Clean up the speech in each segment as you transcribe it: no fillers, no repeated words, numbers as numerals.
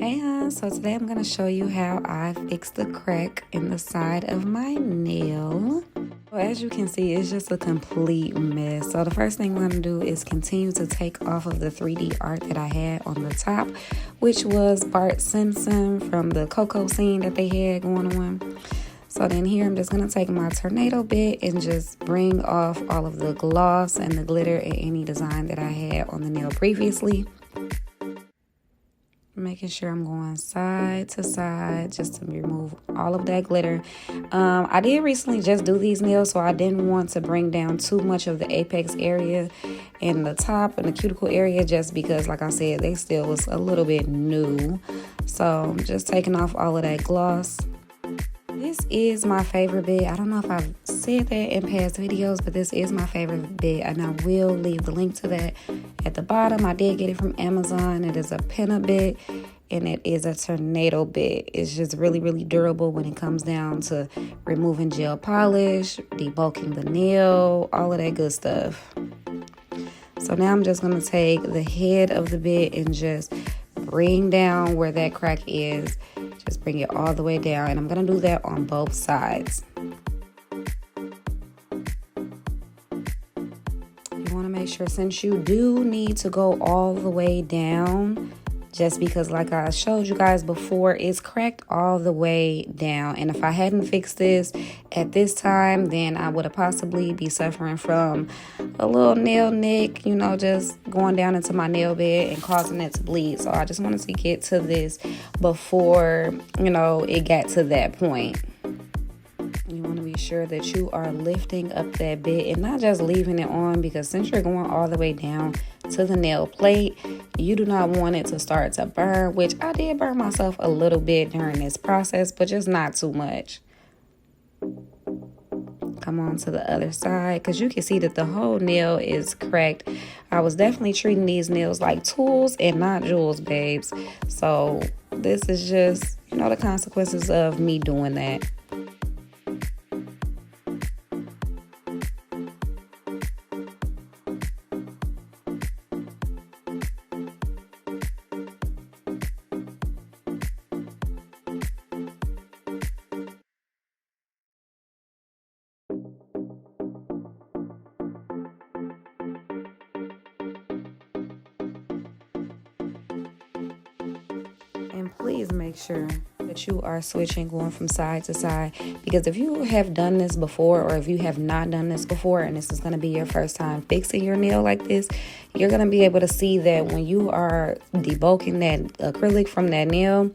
Hey so today I'm going to show you how I fixed the crack in the side of my nail. So as you can see, it's just a complete mess. So the first thing I'm going to do is continue to take off of the 3D art that I had on the top, which was Bart Simpson from the Coco scene that they had going on. So then here I'm just going to take my tornado bit and just bring off all of the gloss and the glitter and any design that I had on the nail previously. Making sure I'm going side to side just to remove all of that glitter. I did recently just do these nails, so I didn't want to bring down too much of the apex area and the top and the cuticle area, just because, like I said, they still was a little bit new. So I'm just taking off all of that gloss. This is my favorite bit. I don't know if I've said that in past videos, but this is my favorite bit, and I will leave the link to that at the bottom. I did get it from Amazon. It is a pinna bit, and it is a tornado bit. It's just really, really durable when it comes down to removing gel polish, debulking the nail, all of that good stuff. So now I'm just going to take the head of the bit and just bring down where that crack is. Just bring it all the way down, and I'm going to do that on both sides. You want to make sure, since you do need to go all the way down, just because like I showed you guys before, it's cracked all the way down. And if I hadn't fixed this at this time, then I would have possibly be suffering from a little nail nick, you know, just going down into my nail bed and causing it to bleed. So I just wanted to get to this before, you know, it got to that point. You want to be sure that you are lifting up that bit and not just leaving it on, because since you're going all the way down to the nail plate, you do not want it to start to burn, which I did burn myself a little bit during this process, but just not too much. Come on to the other side, because you can see that the whole nail is cracked. I was definitely treating these nails like tools and not jewels, babes. So this is just, you know, the consequences of me doing that. And please make sure that you are switching, going from side to side, because if you have done this before, or if you have not done this before and this is going to be your first time fixing your nail like this, you're going to be able to see that when you are debulking that acrylic from that nail,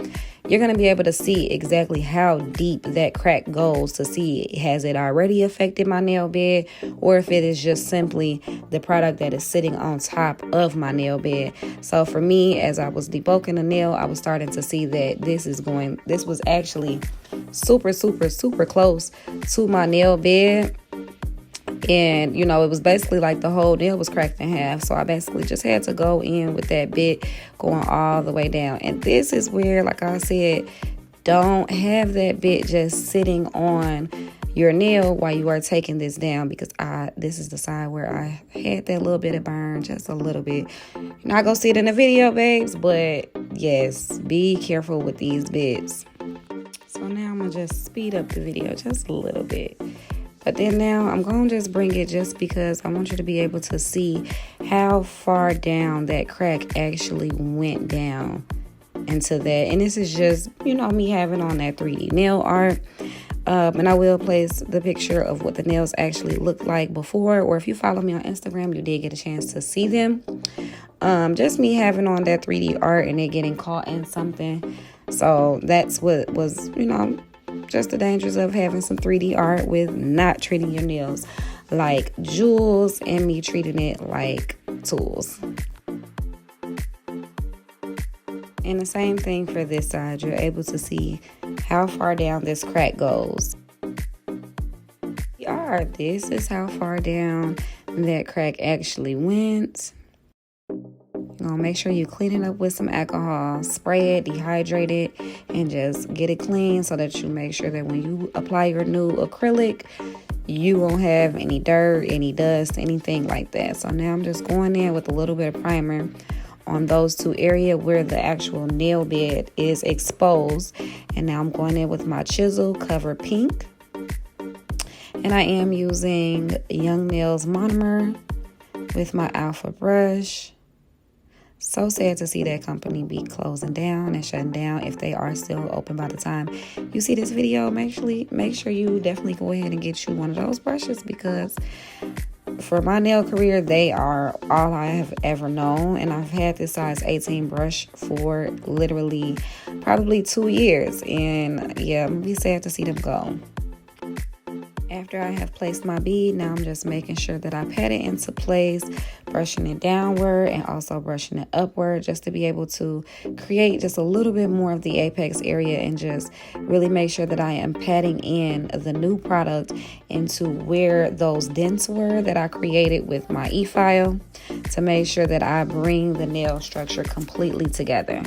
you're going to be able to see exactly how deep that crack goes, to see has it already affected my nail bed, or if it is just simply the product that is sitting on top of my nail bed. So for me, as I was debulking the nail, I was starting to see that this was actually super, super, super close to my nail bed. And, you know, it was basically like the whole nail was cracked in half. So I basically just had to go in with that bit going all the way down. And this is where, like I said, don't have that bit just sitting on your nail while you are taking this down, because this is the side where I had that little bit of burn, just a little bit. You're not going to see it in the video, babes, but yes, be careful with these bits. So now I'm going to just speed up the video just a little bit. But then now I'm going to just bring it, just because I want you to be able to see how far down that crack actually went down into that. And this is just, you know, me having on that 3D nail art. And I will place the picture of what the nails actually looked like before, or if you follow me on Instagram, you did get a chance to see them. Just me having on that 3D art and it getting caught in something. So that's what was, you know, just the dangers of having some 3D art with not treating your nails like jewels and me treating it like tools. And the same thing for this side. You're able to see how far down this crack goes. This is how far down that crack actually went. You're going to make sure you clean it up with some alcohol, spray it, dehydrate it, and just get it clean, so that you make sure that when you apply your new acrylic, you won't have any dirt, any dust, anything like that. So now I'm just going in with a little bit of primer on those two areas where the actual nail bed is exposed. And now I'm going in with my Chisel Cover Pink. And I am using Young Nails monomer with my alpha brush. So sad to see that company be closing down and shutting down. If they are still open by the time you see this video, make sure you definitely go ahead and get you one of those brushes, because for my nail career, they are all I have ever known. And I've had this size 18 brush for literally probably 2 years. And yeah, I'm gonna be sad to see them go. After I have placed my bead, now I'm just making sure that I pat it into place, brushing it downward and also brushing it upward, just to be able to create just a little bit more of the apex area and just really make sure that I am patting in the new product into where those dents were that I created with my e-file, to make sure that I bring the nail structure completely together.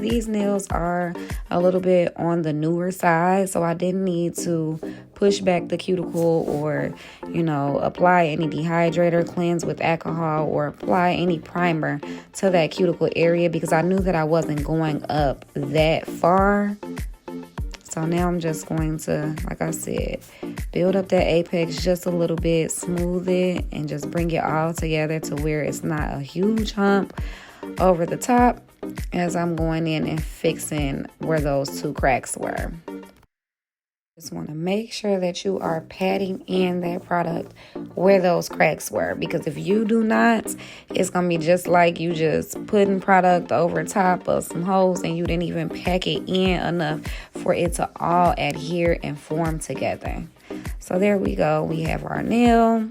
These nails are a little bit on the newer side, so I didn't need to push back the cuticle or, apply any dehydrator, cleanse with alcohol, or apply any primer to that cuticle area, because I knew that I wasn't going up that far. So now I'm just going to, like I said, build up that apex just a little bit, smooth it, and just bring it all together to where it's not a huge hump over the top, as I'm going in and fixing where those two cracks were. Just want to make sure that you are patting in that product where those cracks were, because if you do not, it's going to be just like you just putting product over top of some holes and you didn't even pack it in enough for it to all adhere and form together. So there we go. We have our nail.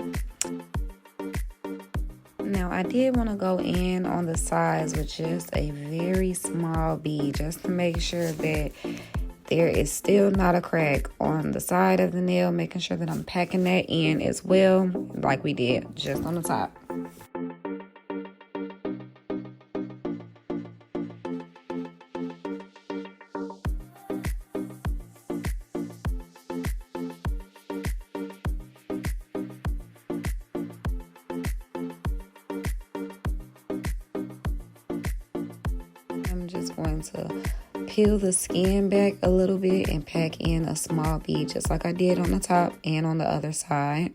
Now, I did want to go in on the sides with just a very small bead, just to make sure that there is still not a crack on the side of the nail, making sure that I'm packing that in as well, like we did just on the top. I'm just going to peel the skin back a little bit and pack in a small bead, just like I did on the top and on the other side.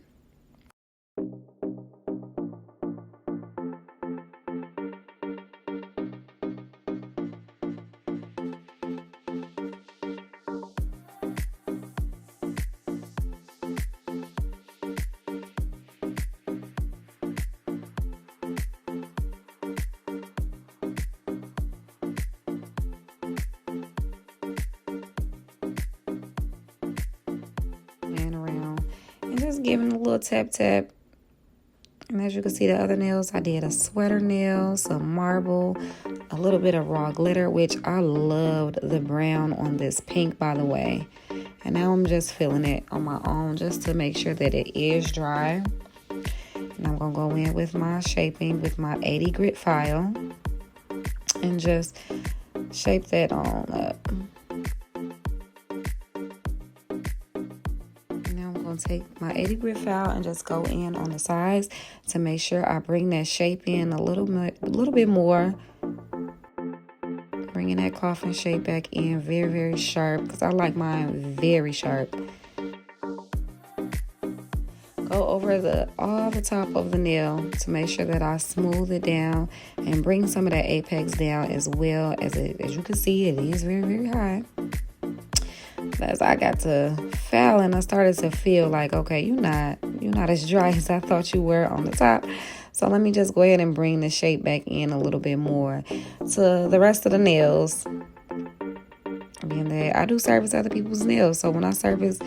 Around and just giving a little tap tap. And as you can see, the other nails, I did a sweater nail, some marble, a little bit of raw glitter, which I loved the brown on this pink, by the way. And now I'm just filling it on my own just to make sure that it is dry. And I'm gonna go in with my shaping with my 80 grit file and just shape that on up. Take my 80 grit file and just go in on the sides to make sure I bring that shape in a little bit more, bringing that coffin shape back in very, very sharp, because I like mine very sharp. Go over all the top of the nail to make sure that I smooth it down and bring some of that apex down as well. As you can see, it is very, very high. As I got to filing, I started to feel like, okay, you're not as dry as I thought you were on the top. So let me just go ahead and bring the shape back in a little bit more to the rest of the nails. Being that I do service other people's nails, so when I service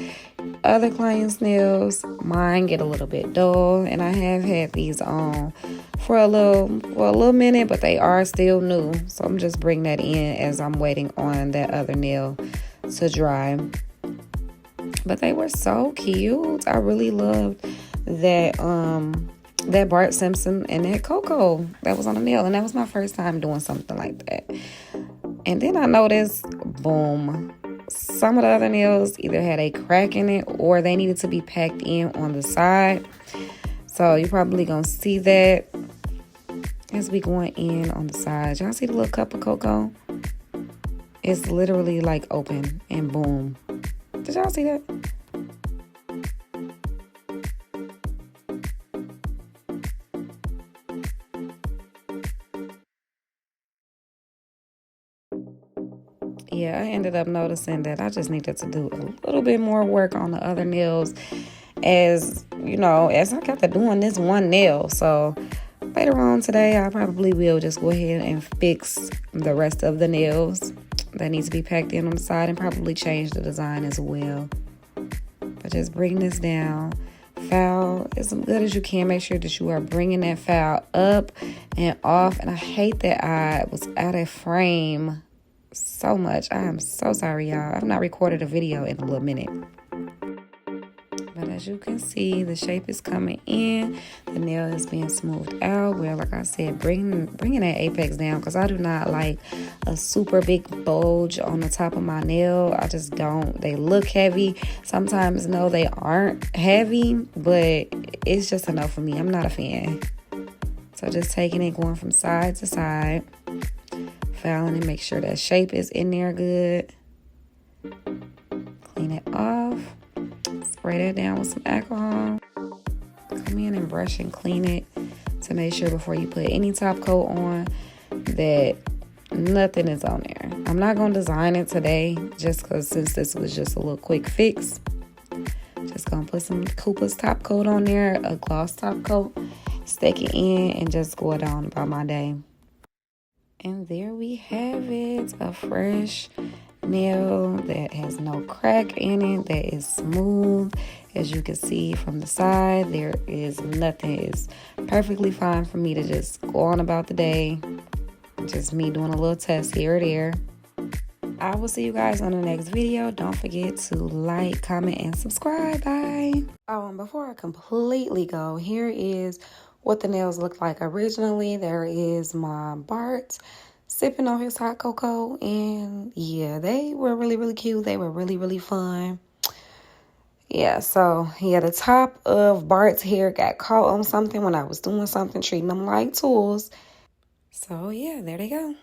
other clients' nails, mine get a little bit dull, and I have had these on for a little minute, but they are still new. So I'm just bringing that in as I'm waiting on that other nail to dry. But they were so cute. I really loved that Bart Simpson and that Coco that was on the nail, and that was my first time doing something like that. And then I noticed boom. Some of the other nails either had a crack in it or they needed to be packed in on the side. So you're probably gonna see that as we going in on the sides. Y'all see the little cup of cocoa? It's literally like open and boom. Did y'all see that? Yeah, I ended up noticing that I just needed to do a little bit more work on the other nails as, you know, as I got to doing this one nail. So later on today, I probably will just go ahead and fix the rest of the nails that needs to be packed in on the side and probably change the design as well. But just bring this down. File as good as you can. Make sure that you are bringing that file up and off. And I hate that I was out of frame so much. I am so sorry, y'all. I've not recorded a video in a little minute. But as you can see, the shape is coming in. The nail is being smoothed out. Well, like I said, bringing that apex down because I do not like a super big bulge on the top of my nail. I just don't. They look heavy. Sometimes, no, they aren't heavy, but it's just enough for me. I'm not a fan. So just taking it, going from side to side, filing and make sure that shape is in there good. Clean it off. Spray that down with some alcohol. Come in and brush and clean it to make sure before you put any top coat on that nothing is on there. I'm not going to design it today just because since this was just a little quick fix. Just going to put some Cooper's top coat on there, a gloss top coat, stick it in and just go down about my day. And there we have it, a fresh nail that has no crack in it, that is smooth. As you can see from the side, there is nothing. It's perfectly fine for me to just go on about the day. Just me doing a little test here or there. I will see you guys on the next video. Don't forget to like, comment, and subscribe. Bye. Oh, and before I completely go, here is what the nails look like originally. There is my Bart sipping on his hot cocoa, and yeah, they were really cute. They were really fun. Yeah, so yeah, the top of Bart's hair got caught on something when I was doing something, treating them like tools. So yeah, there they go.